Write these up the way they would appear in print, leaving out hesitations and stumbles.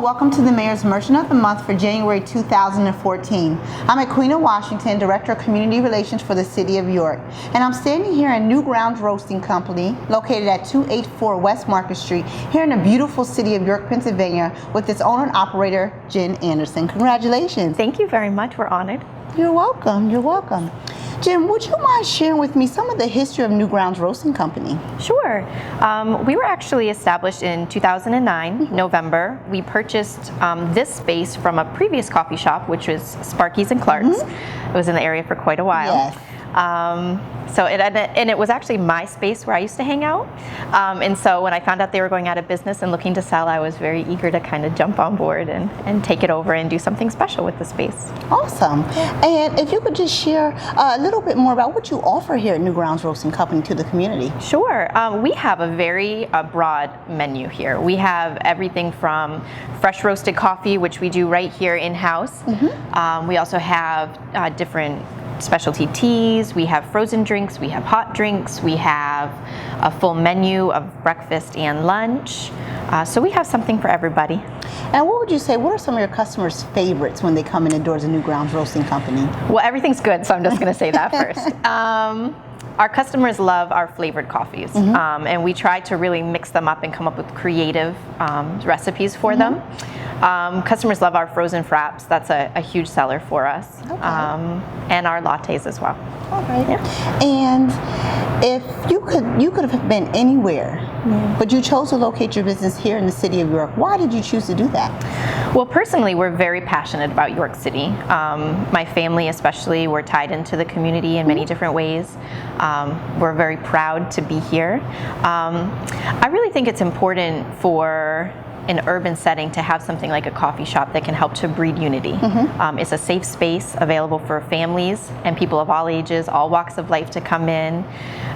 and welcome to the Mayor's Merchant of the Month for January 2014. I'm Aquina Washington, Director of Community Relations for the City of York, and I'm standing here at Newgrounds Roasting Company, located at 284 West Market Street, here in the beautiful city of York, Pennsylvania, with its owner and operator, Jen Anderson. Congratulations. Thank you very much. We're honored. You're welcome. You're welcome. Jen, would you mind sharing with me some of the history of Newgrounds Roasting Company? Sure. We were actually established in 2009, November. We purchased this space from a previous coffee shop, which was Sparky's and Clark's. It was in the area for quite a while. Yes. It was actually my space where I used to hang out. And so when I found out they were going out of business and looking to sell, I was very eager to kind of jump on board and take it over and do something special with the space. Awesome. And if you could just share a little bit more about what you offer here at Newgrounds Roasting Company to the community. Sure. We have a very broad menu here. We have everything from fresh roasted coffee, which we do right here in-house. We also have different specialty teas, we have frozen drinks, we have hot drinks, we have a full menu of breakfast and lunch. So we have something for everybody. And what would you say, what are some of your customers' favorites when they come in the doors of Newgrounds Roasting Company? Well, everything's good, so I'm just going to say that first. Our customers love our flavored coffees, and we try to really mix them up and come up with creative recipes for them. Customers love our frozen fraps. That's a huge seller for us. Okay. And our lattes as well. All right. Yeah. And if you could have been anywhere, but you chose to locate your business here in the city of York. Why did you choose to do that? Well, personally, we're very passionate about York City. My family especially, we're tied into the community in many different ways. We're very proud to be here. I really think it's important for an urban setting to have something like a coffee shop that can help to breed unity. It's a safe space available for families and people of all ages, all walks of life to come in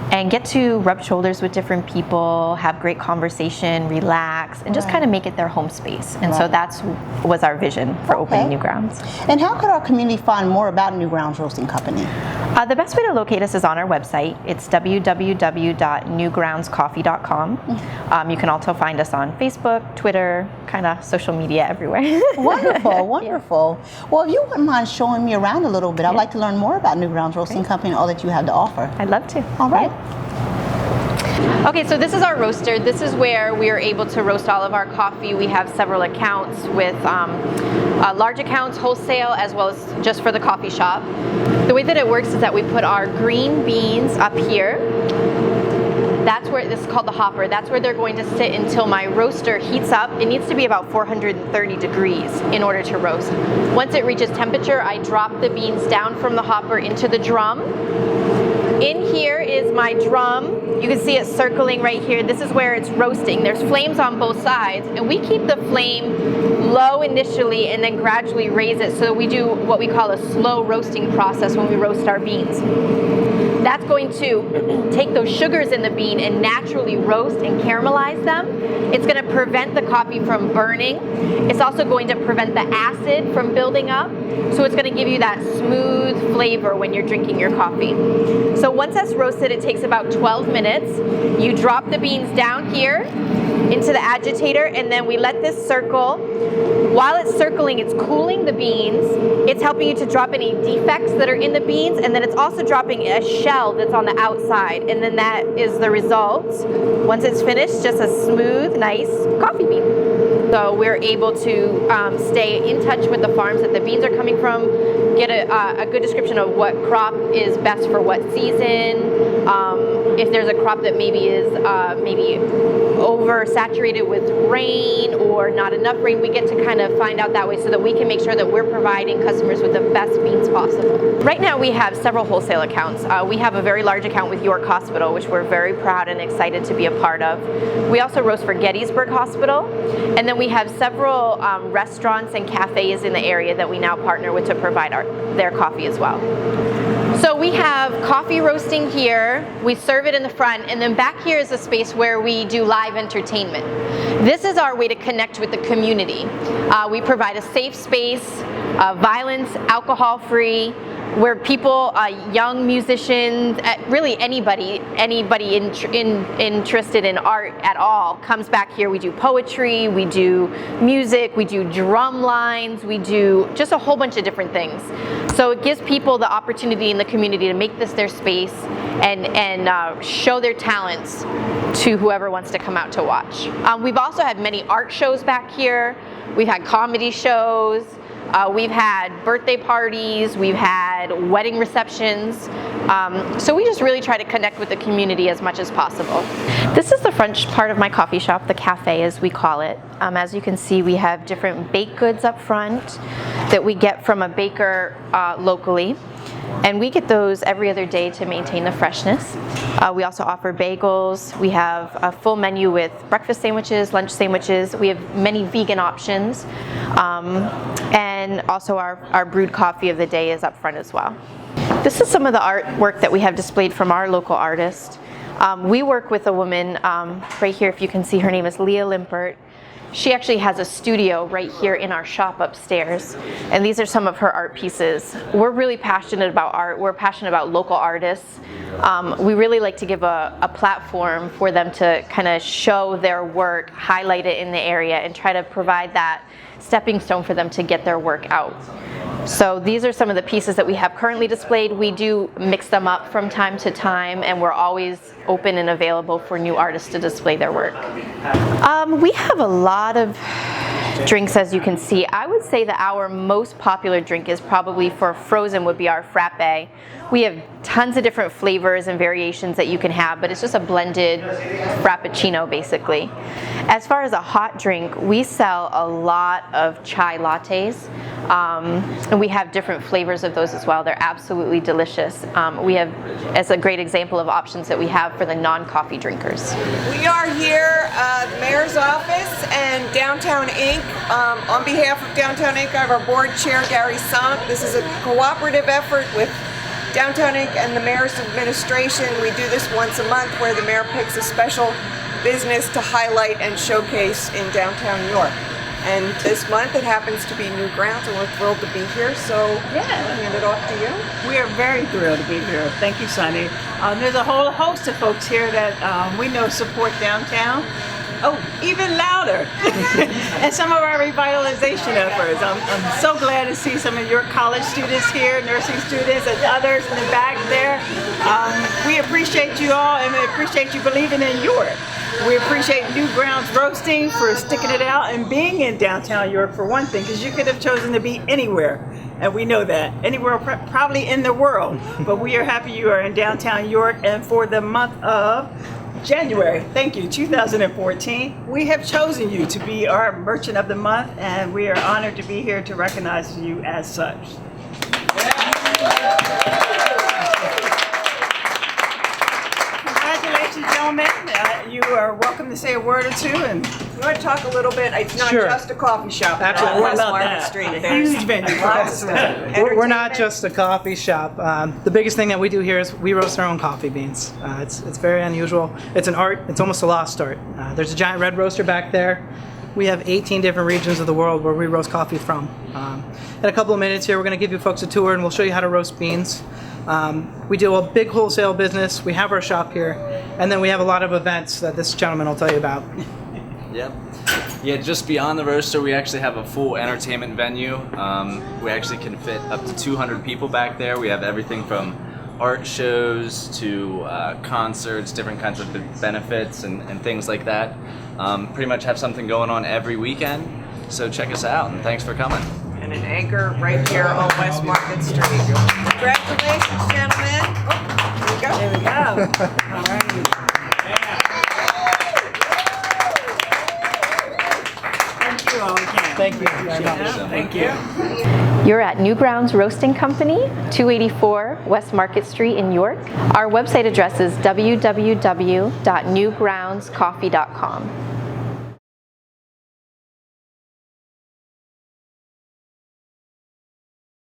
and get to rub shoulders with different people, have great conversation, relax, and just kind of make it their home space. And so that was our vision for opening Newgrounds. And how could our community find more about Newgrounds Roasting Company? The best way to locate us is on our website. It's www.newgroundscoffee.com. You can also find us on Facebook, Twitter, kind of social media everywhere. Wonderful, wonderful. Well, if you wouldn't mind showing me around a little bit, I'd like to learn more about Newgrounds Roasting Company and all that you have to offer. I'd love to. All right. Okay, so this is our roaster. This is where we are able to roast all of our coffee. We have several accounts with large accounts, wholesale, as well as just for the coffee shop. The way that it works is that we put our green beans up here. That's where, this is called the hopper. That's where they're going to sit until my roaster heats up. It needs to be about 430 degrees in order to roast. Once it reaches temperature, I drop the beans down from the hopper into the drum. In here is my drum. You can see it circling right here. This is where it's roasting. There's flames on both sides, and we keep the flame low initially and then gradually raise it, so we do what we call a slow roasting process when we roast our beans. That's going to take those sugars in the bean and naturally roast and caramelize them. It's going to prevent the coffee from burning. It's also going to prevent the acid from building up. So it's going to give you that smooth flavor when you're drinking your coffee. So once that's roasted, it takes about 12 minutes. You drop the beans down here into the agitator, and then we let this circle. While it's circling, it's cooling the beans. It's helping you to drop any defects that are in the beans, and then it's also dropping a shell that's on the outside, and then that is the result. Once it's finished, just a smooth, nice coffee bean. So we're able to stay in touch with the farms that the beans are coming from, get a good description of what crop is best for what season. If there's a crop that maybe is maybe oversaturated with rain or not enough rain, we get to kind of find out that way so that we can make sure that we're providing customers with the best beans possible. Right now we have several wholesale accounts. We have a very large account with York Hospital, which we're very proud and excited to be a part of. We also roast for Gettysburg Hospital, and then we have several restaurants and cafes in the area that we now partner with to provide their coffee as well. So we have coffee roasting here, we serve it in the front, and then back here is a space where we do live entertainment. This is our way to connect with the community. We provide a safe space, violence, alcohol-free, where people, young musicians, really anybody interested in art at all comes back here. We do poetry, we do music, we do drum lines, we do just a whole bunch of different things. So it gives people the opportunity in the community to make this their space and show their talents to whoever wants to come out to watch. We've also had many art shows back here. We've had comedy shows. We've had birthday parties, we've had wedding receptions, so we just really try to connect with the community as much as possible. This is the front part of my coffee shop, the cafe as we call it. As you can see, we have different baked goods up front that we get from a baker locally. And we get those every other day to maintain the freshness. We also offer bagels. We have a full menu with breakfast sandwiches, lunch sandwiches. We have many vegan options. And also our brewed coffee of the day is up front as well. This is some of the artwork that we have displayed from our local artist. We work with a woman right here, if you can see, her name is Leah Limpert. She actually has a studio right here in our shop upstairs, and these are some of her art pieces. We're really passionate about art. We're passionate about local artists. We really like to give a platform for them to kind of show their work, highlight it in the area, and try to provide that stepping stone for them to get their work out. So these are some of the pieces that we have currently displayed. We do mix them up from time to time, and we're always open and available for new artists to display their work. We have a lot of drinks, as you can see. I would say that our most popular drink is probably for frozen would be our frappe. We have tons of different flavors and variations that you can have, but it's just a blended frappuccino basically. As far as a hot drink, we sell a lot of chai lattes, and we have different flavors of those as well. They're absolutely delicious. We have, as a great example of options that we have for the non-coffee drinkers. We are here at the Mayor's Office and Downtown Inc. On behalf of Downtown Inc., I have our board chair, Gary Sunk. This is a cooperative effort with Downtown Inc. and the Mayor's administration. We do this once a month where the mayor picks a special business to highlight and showcase in downtown New York. And this month it happens to be Newgrounds, and we're thrilled to be here. So I'll hand it off to you. We are very thrilled to be here. Thank you, Sunny. There's a whole host of folks here that we know support downtown. Oh, even louder. And some of our revitalization efforts. I'm so glad to see some of your college students here, nursing students, and others in the back there. We appreciate you all, and we appreciate you believing in York. We appreciate Newgrounds Roasting for sticking it out and being in downtown York for one thing, because you could have chosen to be anywhere, and we know that. Anywhere probably in the world, but we are happy you are in downtown York. And for the month of January, thank you, 2014, we have chosen you to be our Merchant of the Month, and we are honored to be here to recognize you as such. Congratulations, gentlemen. You are welcome to say a word or two. And You want to talk a little bit? It's not Sure. just a coffee shop. Absolutely. On West About Market that. Street. A There's huge venue. lots of We're not entertainment. just a coffee shop. The biggest thing that we do here is we roast our own coffee beans. It's very unusual. It's an art. It's almost a lost art. There's a giant red roaster back there. We have 18 different regions of the world where we roast coffee from. In a couple of minutes here, we're going to give you folks a tour, and we'll show you how to roast beans. We do a big wholesale business. We have our shop here, and then we have a lot of events that this gentleman will tell you about. Yep. Yeah, just beyond the roaster, we actually have a full entertainment venue. We actually can fit up to 200 people back there. We have everything from art shows to concerts, different kinds of benefits and things like that. Pretty much have something going on every weekend. So check us out, and thanks for coming. And an anchor right here on West Market Street. Congratulations, gentlemen. Oh, here we go. there we go. All right. Thank you all again. Thank you very much. Thank you. You're at Newgrounds Roasting Company, 284 West Market Street in York. Our website address is www.newgroundscoffee.com.